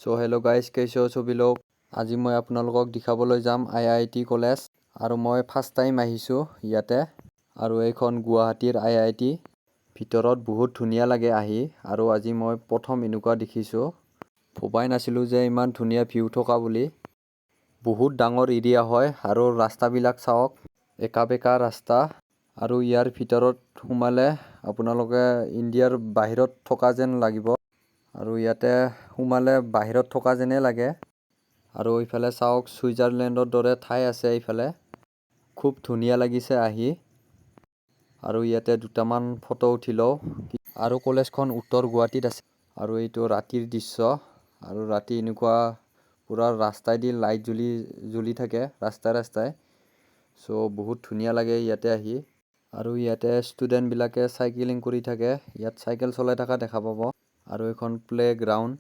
So hello guys, कैसे हो सभी लोग। आज मैं आपनालोকক दिखाবলৈ যাম IIT कलेज আৰু মই ফাৰ্स्ट টাইম আহিছো ইয়াতে আৰু এইখন গুৱাহাটীৰ IIT ভিতৰত বহুত ধুনীয়া লাগে আহি আৰু আজি মই প্ৰথম এনেকুৱা দেখিছো ভবাই নাছিলো যে ইমান ধুনীয়া ভিউ থকা বুলি বহুত ডাঙৰ এৰিয়া হয় আৰু ৰাস্তাবিলাক চাওক একা বেকা ৰাস্তা আৰু ইয়াৰ ভিতৰত সোমালে আপোনালোকে ইণ্ডিয়াৰ বাহিৰত থকা যেন লাগিব আৰু ইয়াতে সোমালে বাহিৰত থকা যেনে লাগে আৰু ইফালে চাওক সুইজাৰলেণ্ডৰ দৰে ঠাই আছে ইফালে খুব ধুনীয়া লাগিছে আহি আৰু ইয়াতে দুটামান ফটো উঠিলো আৰু কলেজখন উত্তৰ গুৱাহাটীত আছে আৰু এইটো ৰাতিৰ দৃশ্য আৰু ৰাতি এনেকুৱা পুৰা ৰাস্তাই দি লাইট জ্বলি থাকে ৰাস্তাই সো বহুত ধুনীয়া লাগে ইয়াতে আহি আৰু ইয়াতে ষ্টুডেন্ট বিলাকে সাইকেলিং কৰি থাকে ইয়াত সাইকেল চলাই থকা দেখা পাব আৰু এখন প্লেগ্ৰাউণ্ড